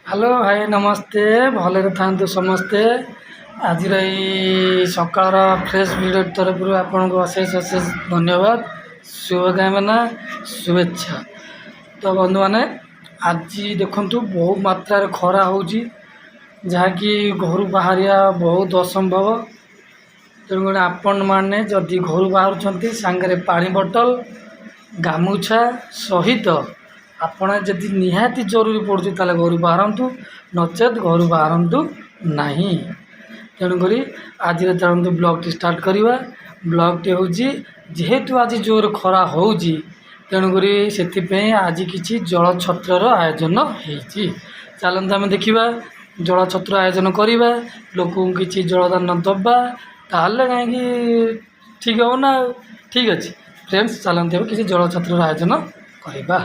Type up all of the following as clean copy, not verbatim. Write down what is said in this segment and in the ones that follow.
Hello भाई नमस्ते भले था समस्ते आज सकाल फ्रेश वीडियो तरफ आपन को अशेष अशेष धन्यवाद शुभकामना शुभेच्छा। तो बंधु मैंने आज देखु बहुत मात्रा खरा हो जहाँकि घर बाहर बहुत असंभव। तेणुक आपण मैंने जदि घर बाहर सांगे पानी बोतल गामुछा सहित आपण जदि निहाती जरूरी पड़ुଛି ताले घर बाहरतु नचेत घर बाहरतु नहीं। तेणुक आज चलते ब्लॉग टी स्टार्ट करवा। ब्लॉग टी हूँ जेहेतु आज जोर खरा हो तेणुक से आज किसी जल छत्र आयोजन होती। चलते आम देखा जल छत्र आयोजन करवा लोक किसी जलदान दबा ताल कहीं ठीक हो ना। ठीक अच्छे फ्रेंड्स चलते किसी जल छत्र आयोजन करवा।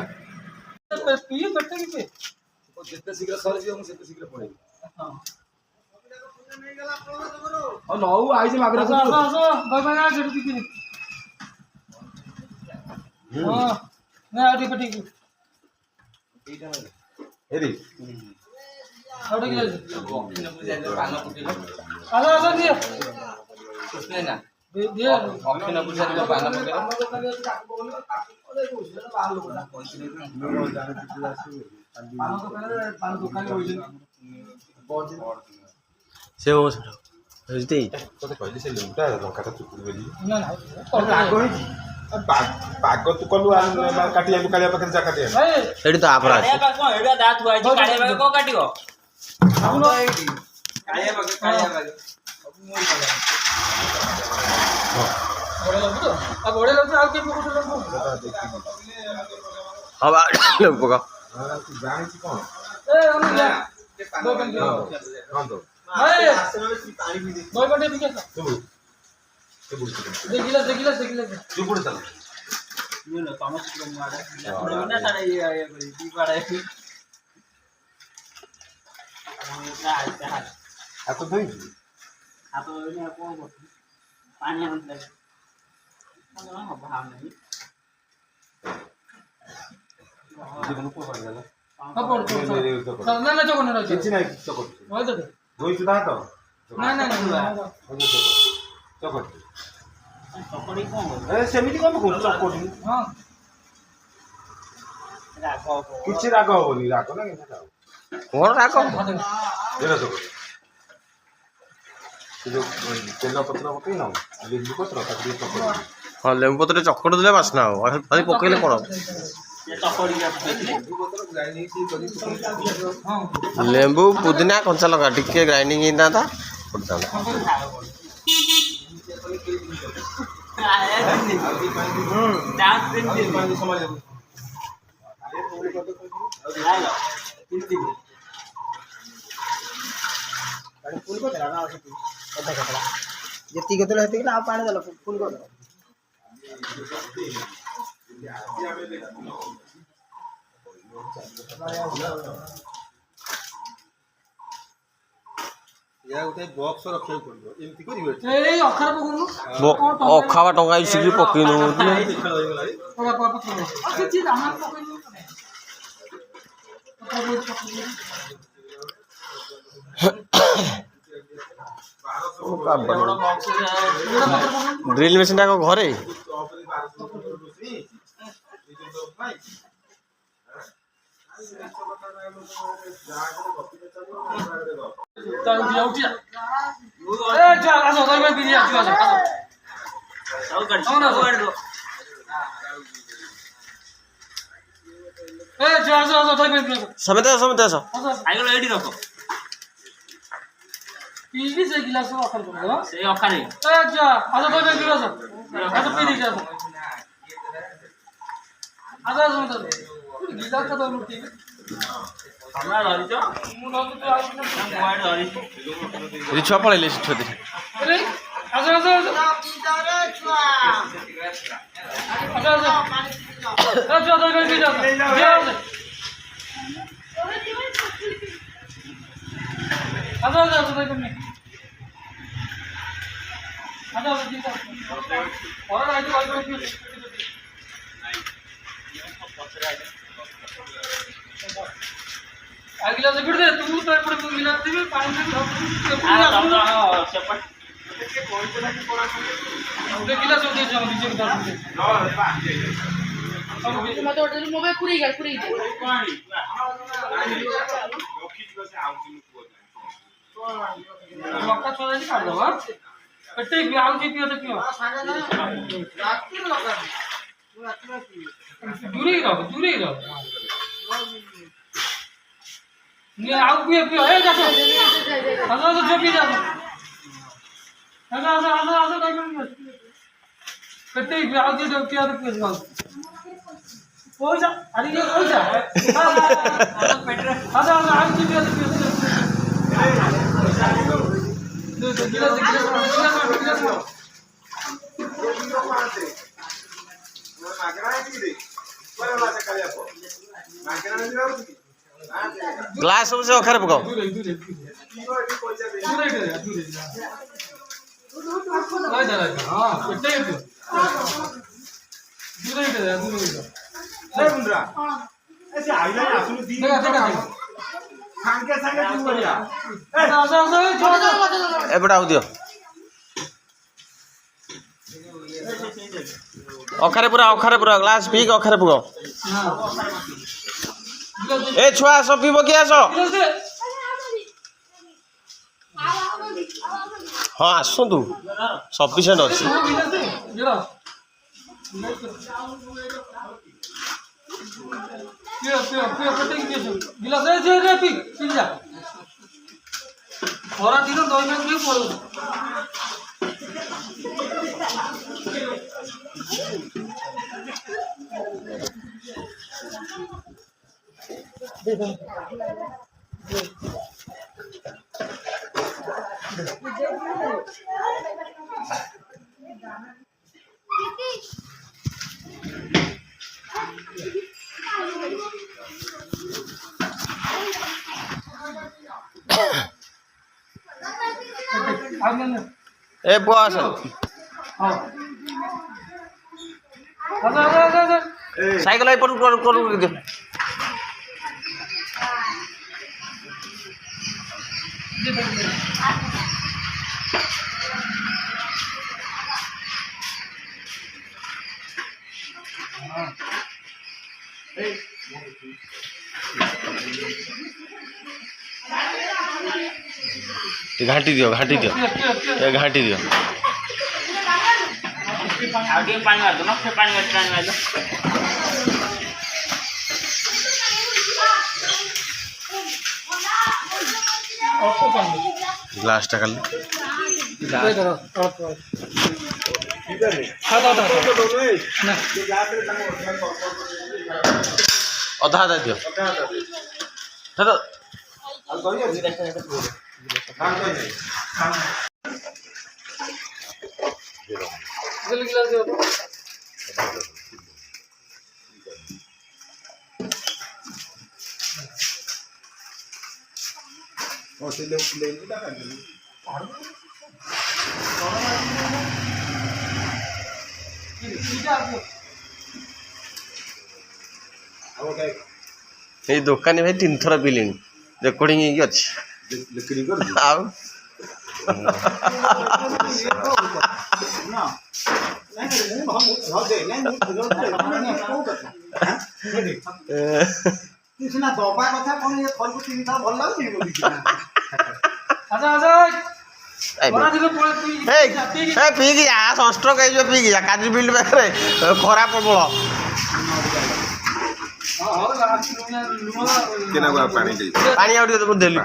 जितने शीघ्र सर जिते शीघ्र पड़े नौ आई मागरे से बुझते कहली से लुटा लंका चुपुड़ बोली पाग तू कलु काटिया कालिया पाखे जा काटिया एडी तो आपरा कालिया पाग को एडा दात हुआ जी कालिया पाग को काटियो कालिया पाग बड़े लोग तो अब बड़े लोग से आके पकड़ लो अब लोग पका जानी छी कोन ए हम जा दो घंटे हां तो ए पानी पी दे 2 घंटे पी के देखिला चुपुड़ चल ये लो तमस को मारे ना सारे ये करी दी पाड़े आ तो धोई आ तो ने कोन पानी हम ले हम भाव नहीं जीवन को पड़ गया ना ना जो कोन किछि नाही चकोट होय तो धोई सुधा तो ना ना ना चकोट चकोड़ी कोन ए सेमिति कोन को चकोट हां राको किछि राग होनी राग ना के कोन राको देना चकोट जो तेल पत्र पकई ना लेबू पत्र ताकि चकोट हां लेंबू पत्र चक्कड़ देले बासना हो खाली पकेले कोन ये चकोड़ी का लेबू पत्र ग्राइंडिंग सी करी लेंबू पुदीना कंचा लगा टिके ग्राइंडिंग इंदा था पड़ता डांस दिन पानी समझ फुल को देला ना अधा कपड़ा जति के हेती ना पानी देला फुल को देला या उते बॉक्स रखे पड़ो एमती करिवे ए अखर पकड़नु अखावा टंगा इसी पकई नो अच्छा चीज हम पकड़नु ड्रिल मशीन टा घरे चल दिया उठिया ए चल आसो दई भाई बिरिया आसो आसो सब गाड़ी दो ए चल आसो दई भाई समेत आइगो एडी रखो पीली से गिलास अखर कर दो से अखर ए जा आसो दई भाई गिलास आसो पी दी जा आसो मत गिलास का तो लुटी हमरा धरि छ मु न तो आज न मोबाइल धरि रिछुआ पळेले छुते अरे आसो आसो रे छुआ आसो आसो दई भाई जा आसो आसो दई भाई आसो जीता और आई तो गिलास एपटे दे तू तो एपटे तू गिलास देबे पानी दे सब सेपट दे गिलास दे जो नीचे उतार दे मत ऑर्डर मोबाइल पूरी गल पूरी मक्का छोड़ा नहीं काट दो हां कट्टे भी आउ जी पियो तो पियो ରାତିରେ ଲଗାନି ମୁଁ ରାତିରେ ପିଏ दूरी रहो ये आउ पियो पियो ए जा हलो तो जो पी जा हलो कट्टे भी आउ जी जो पियो तो पियो पैसा अरे ये पैसा हलो आउ जी पियो तो पियो ଗ୍ଲାସ୍ ସବୁ ସେ ଅଖାରେ ପକାଅ ଏପଟେ ଆଉ ଦିଅ ଅଖାରେ ପୁରା ଗ୍ଲାସ୍ ପିଇକି ଅଖାରେ ପକାଅ ଏ ଛୁଆ ଆସ ପିଇବ କିଏ ଆସ ହଁ ଆସନ୍ତୁ ସଫିସିଏଣ୍ଟ ଅଛି ଖରା ଦିନ ଦହି ଟିକେ ପଳଉଛି ଏ ପୁଅ ଆସ ସାଇକେଲ ଏପଟକୁ କରୁ ଦିଅ घाटी दियो ए घाटी दियो आगे पानी मार दो ना फिर पानी मार दो ग्लास टा खाली अधा अधा दियो ये दुकानी भाई 3 थर पीले रेकर्डिंग अच्छी आओ ସିନା ଦବା କଥା କଣ ଇଏ ଥରକୁ 3 ଥର ଭଲ ଲାଗୁଛି पीकी जा सनस्ट्रोक हो पीकी जा काजू बिल्ड पाखे खरा प्रबल पानी आउ देली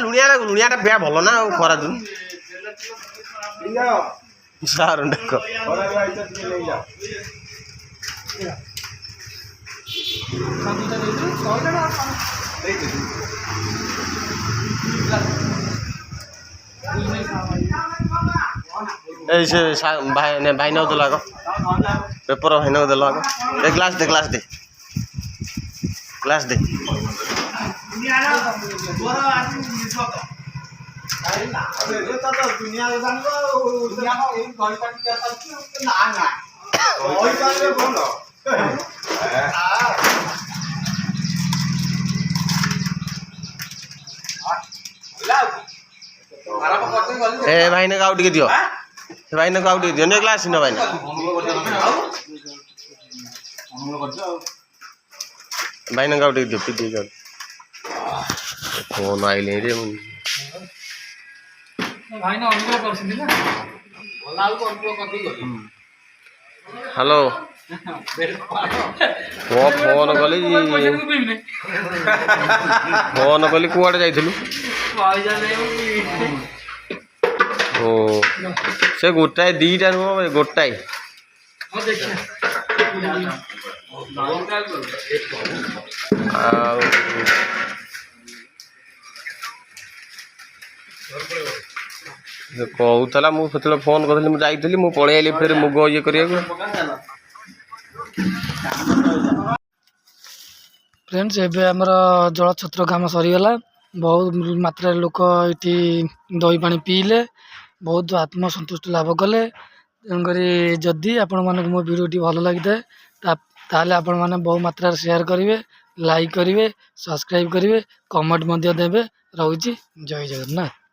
लुणिया लुणिया बिया भल ना खरा दिन सार देख ऐसे भाई भाई नौ दिल आग पेपर भाई नौ दिल आग ग्लास दे ଏ ଭାଇନାକୁ ଆଉ ଟିକେ ଦିଅ ସେ ଭାଇନାକୁ ଆଉ ଟିକେ ଦିଅ ନେ ଗ୍ଲାସ୍ ନିଅ ଭାଇନା ଭାଇନାକୁ ଆଉ ଟିକେ ଦିଅ ପିଇ ଦିଅ ଫୋନ୍ ଆଇଲେ ରେ ଭାଇନା ଅନୁଭବ କରୁଛନ୍ତି ନା ହ୍ୟାଲୋ ଫୋନ୍ କଲି ଫୋନ୍ କଲି କୁଆଡ଼େ ଯାଇଥିଲୁ ଓ ସେ ଗୋଟାଏ ଦିଟା ନୁହଁ ଗୋଟାଏ ଆଉ କହୁଥିଲା ମୁଁ ସେତେବେଳେ ଫୋନ୍ କରିଥିଲି ମୁଁ ଯାଇଥିଲି ମୁଁ ପଳେଇ ଆଇଲି ଫେର ମୁଗ ଇଏ କରିବାକୁ ଫ୍ରେଣ୍ଡସ୍ ଏବେ ଆମର ଜଳଛତ୍ର କାମ ସରିଗଲା ବହୁତ ମାତ୍ରାରେ ଲୋକ ଏଠି ଦହି ପାଣି ପିଇଲେ ବହୁତ ଆତ୍ମସନ୍ତୁଷ୍ଟି ଲାଭ କଲେ ତେଣୁକରି ଯଦି ଆପଣମାନଙ୍କୁ ମୋ ଭିଡ଼ିଓଟି ଭଲ ଲାଗିଥାଏ ତାହେଲେ ଆପଣମାନେ ବହୁ ମାତ୍ରାରେ ସେୟାର କରିବେ ଲାଇକ୍ କରିବେ ସବସ୍କ୍ରାଇବ୍ କରିବେ କମେଣ୍ଟ ମଧ୍ୟ ଦେବେ ରହୁଛି ଜୟ ଜଗନ୍ନାଥ।